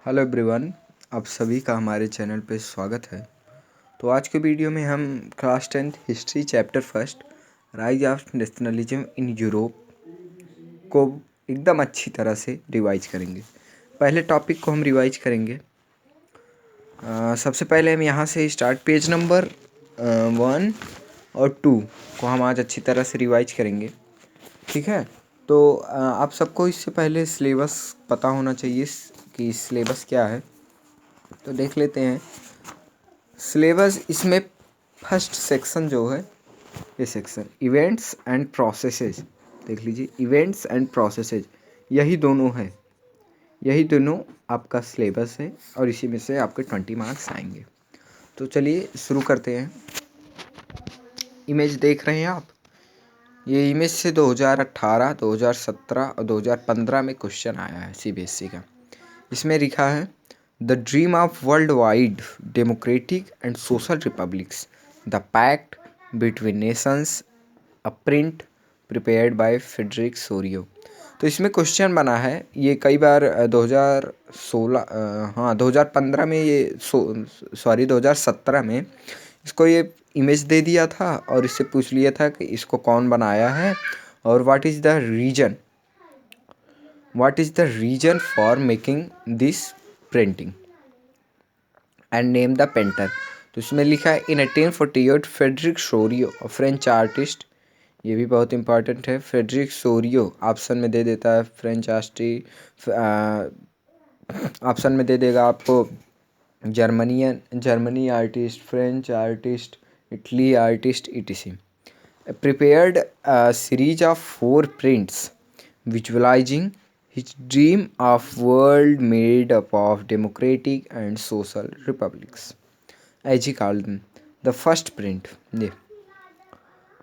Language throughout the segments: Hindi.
हेलो एवरीवन, आप सभी का हमारे चैनल पे स्वागत है। तो आज के वीडियो में हम class 10th history chapter first rise of nationalism in Europe को एकदम अच्छी तरह से रिवाइज करेंगे। पहले टॉपिक को हम रिवाइज करेंगे। सबसे पहले हम यहाँ से स्टार्ट पेज नंबर 1 और 2 को हम आज अच्छी तरह से रिवाइज करेंगे। ठीक है, तो आप सबको इससे पहले सिलेबस पता होना चाहिए कि सिलेबस क्या है। तो देख लेते हैं सिलेबस। इसमें फर्स्ट सेक्शन जो है, ये सेक्शन इवेंट्स एंड प्रोसेसेस, देख लीजिए इवेंट्स एंड प्रोसेसेस, यही दोनों आपका सिलेबस है और इसी में से आपके 20 मार्क्स आएंगे। तो चलिए शुरू करते हैं। इमेज देख रहे हैं आप, ये इमेज से 2018, 2017 और 2015 में क्वेश्चन आया है सीबीएसई का। इसमें लिखा है the dream of world wide democratic and social republics, the pact between nations, a print prepared by Frederic Sorrieu. तो इसमें क्वेश्चन बना है, ये कई बार 2015 में, ये 2017 में इसको ये इमेज दे दिया था और इससे पूछ लिया था कि इसको कौन बनाया है और what is the reason for making this printing and name the painter. तो इसमें लिखा है in 1848 Frederic Sorrieu, French artist. ये भी बहुत इंपॉर्टेंट है। फ्रेडरिक सोरियो ऑप्शन में दे देता है, फ्रेंच आर्टिस्ट। ऑप्शन में दे देगा आपको Germany artist, French artist, Italy artist, etc. Prepared a series of 4 prints visualizing his dream of world made up of democratic and social republics, as he called them. The first print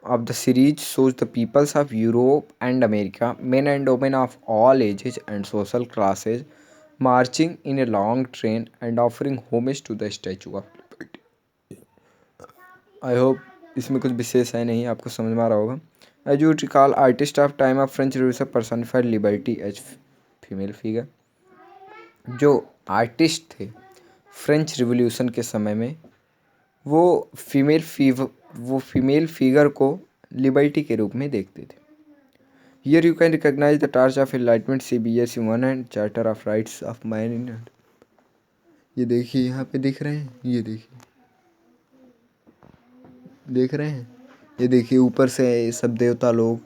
of the series shows the peoples of Europe and America, men and women of all ages and social classes, marching in a long train and offering homage to the Statue of Liberty. I hope इसमें कुछ विशेष है नहीं, आपको समझ में आ रहा होगा। As you recall artist of time of French revolution personified liberty as female figure. जो आर्टिस्ट थे फ्रेंच रिवॉल्यूशन के समय में, वो फीमेल फिगर को लिबर्टी के रूप में देखते थे। Here you can recognise the torch of enlightenment, CBSE 1 and charter of rights of man in. ये देखिए यहाँ पे दिख रहे हैं, ये देखिए, देख रहे हैं, ये देखिए ऊपर से सब देवता लोग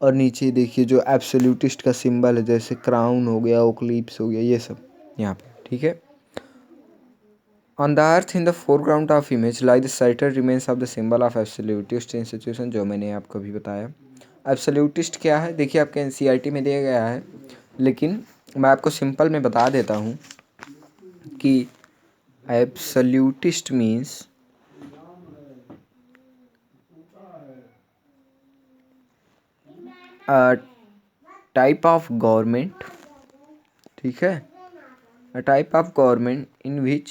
और नीचे देखिए जो एब्सोल्यूटिस्ट का सिंबल है, जैसे क्राउन हो गया, ओक्लिप्स हो गया, ये सब यहाँ पे। ठीक है, on the earth in the foreground of image like the shattered remains of the symbol of absolutist institution, जो मैंने आपको भी बताया। एब्सोल्यूटिस्ट क्या है, देखिए आपके NCERT में दिया गया है, लेकिन मैं आपको सिंपल में बता देता हूँ कि absolutist means a type of government, ठीक है, a type of government in which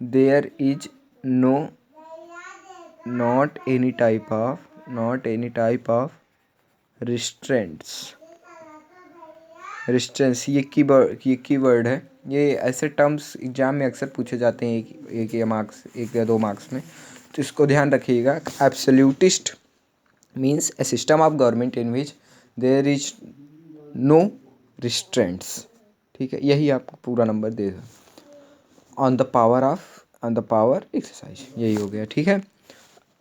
there is not any type of restraints। ये कीवर्ड है। ये ऐसे टर्म्स एग्जाम में अक्सर पूछे जाते हैं, एक या दो मार्क्स में, तो इसको ध्यान रखिएगा। Absolutist means a system of government in which there is no restraints। ठीक है, यही आपको पूरा नंबर देगा। ऑन द पावर एक्सरसाइज, यही हो गया। ठीक है,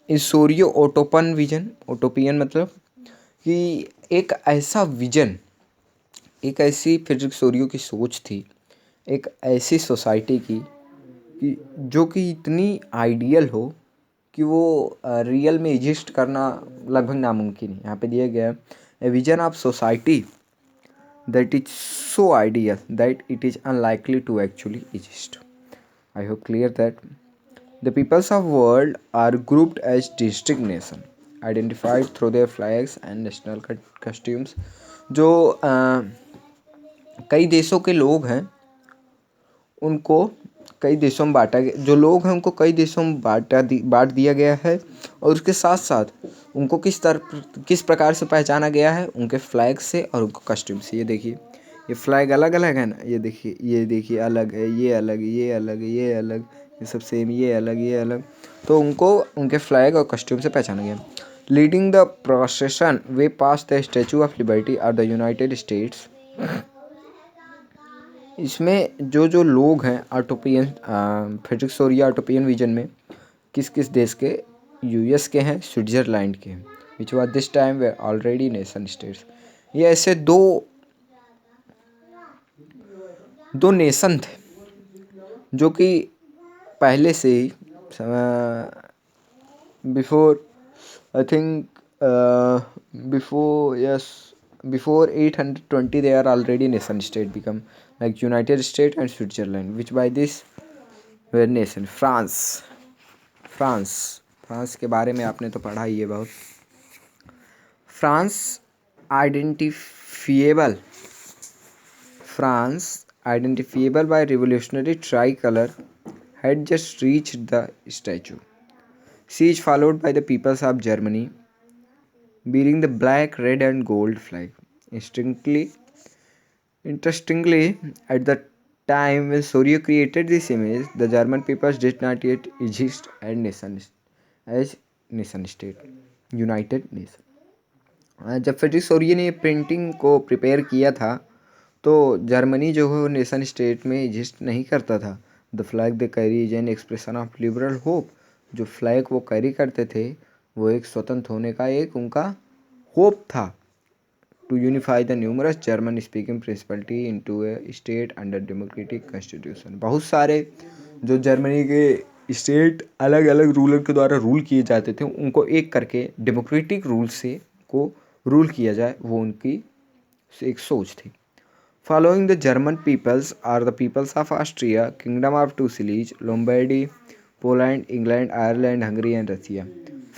इस सोरियो ओटोपन विजन, ओटोपियन मतलब कि एक ऐसा विजन, एक ऐसी फ्रेडरिक सोरियो की सोच थी, एक ऐसी सोसाइटी की कि जो कि इतनी आइडियल हो कि वो रियल में एग्जिस्ट करना लगभग नामुमकिन है। यहाँ पे दिया गया है a vision of society that is so ideal that it is unlikely to actually exist. I hope clear that the peoples of world are grouped as distinct nation identified through their flags and national costumes. जो कई देशों के लोग हैं, उनको कई देशों में बांटा गया, जो लोग हैं उनको कई देशों में बांट दिया गया है, और उसके साथ साथ उनको किस प्रकार से पहचाना गया है, उनके फ्लैग से और उनको कस्ट्यूम से। ये देखिए, ये फ्लैग अलग अलग है ना, ये देखिए अलग है, ये अलग, ये अलग, ये अलग, ये सब सेम, ये अलग, ये अलग। तो उनको उनके फ्लैग और कस्ट्यूम से पहचाना गया। Leading the procession way past the Statue of Liberty are the United States. इसमें जो जो लोग हैं ऑटोपियन, फ्रेडरिक सोरिया ऑटोपियन विजन में किस किस देश के, यूएस के हैं, स्विट्ज़रलैंड के हैं, which was this time they already nation states. ये ऐसे दो नेशन थे जो कि पहले से ही before I think before 820 they are already nation state become like United States and Switzerland, which by this were nation। France के बारे में आपने तो पढ़ा ही है बहुत। France identifiable by revolutionary tricolor had just reached the statue. Siege followed by the peoples of Germany bearing the black, red and gold flag. Interestingly, at the time when Sorio created this image, the German peoples did not yet exist as nation state, United Nation। जब फ्रेडरिक सोरियो ने प्रिंटिंग को प्रिपेयर किया था तो जर्मनी जो है नेशन स्टेट में एग्जिस्ट नहीं करता था। The flag they carry is an expression of liberal hope. जो फ्लैग वो कैरी करते थे वो एक स्वतंत्र होने का एक उनका होप था। To unify the numerous German speaking principality into a state under democratic constitution. बहुत सारे जो जर्मनी के स्टेट अलग अलग रूलर के द्वारा रूल किए जाते थे उनको एक करके डेमोक्रेटिक रूल से को रूल किया जाए, वो उनकी एक सोच थी। Following the German peoples are the peoples of Austria, Kingdom of Two Siege, Lombardy, Poland, England, Ireland, Hungary and Russia.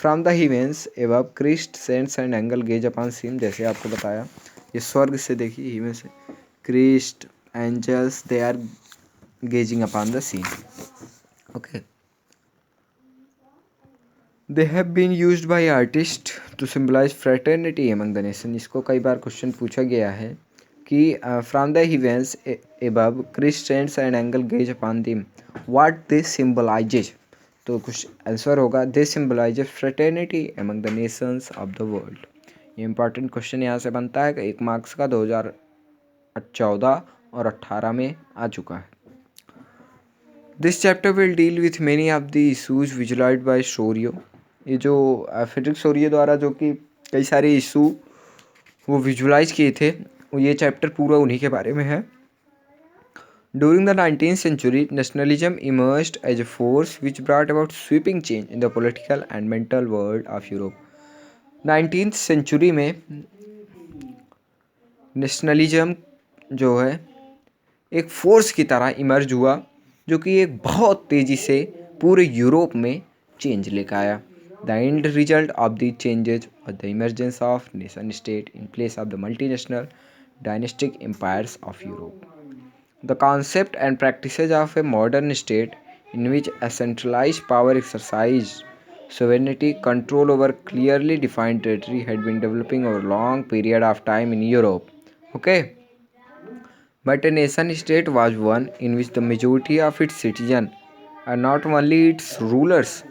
From the heavens above, Christ, saints and angel gaze upon him। जैसे आपको बताया ये स्वर्ग से देखिए, हिमें से Christ, angels they are gazing upon the scene। Okay, they have been used by artists to symbolize fraternity among the nation। इसको कई बार क्वेश्चन पूछा गया है कि from the heavens above Christ, saints and angel gaze upon them, what they symbolizes। तो कुछ आंसर होगा they symbolizes fraternity among the nations of the world। ये इंपॉर्टेंट क्वेश्चन यहाँ से बनता है कि 1 मार्क्स का 2014 और 18 में आ चुका है। This chapter will deal with many of the issues visualised by Sorrieu. ये जो फ्रेडरिक सोरियो द्वारा जो कि कई सारे इशू वो विजुलाइज किए थे, ये चैप्टर पूरा उन्हीं के बारे में है। During the 19th century, nationalism emerged as a force which brought about sweeping change in the political and mental world of Europe। 19th century में नेशनलिज्म जो है एक फोर्स की तरह इमर्ज हुआ जो कि एक बहुत तेज़ी से पूरे यूरोप में चेंज लेकर आया। The end result of these changes was the emergence of nation state in place of the multinational dynastic empires of Europe। The concept and practices of a modern state in which a centralized power exercised sovereignty control over clearly defined territory had been developing over a long period of time in Europe। Okay, but a nation state was one in which the majority of its citizens and not only its rulers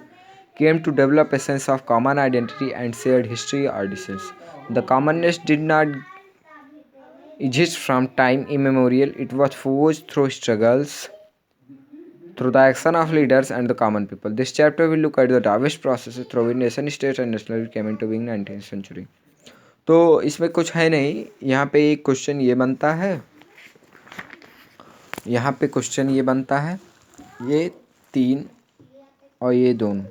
came to develop a sense of common identity and shared history or decisions। The commonness did not exist from time immemorial, it was forged through struggles, through the action of leaders and the common people। This chapter will look at the diverse processes through which nation states and nationalism came into being 19th century। तो इसमें कुछ है नहीं, यहाँ पे एक क्वेश्चन ये बनता है, यहाँ पे क्वेश्चन ये बनता है, ये 3 और ये दोनों,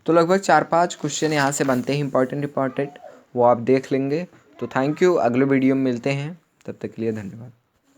तो लगभग 4-5 क्वेश्चन यहाँ से बनते हैं इंपॉर्टेंट, वो आप देख लेंगे। तो थैंक यू, अगले वीडियो में मिलते हैं, तब तक के लिए धन्यवाद।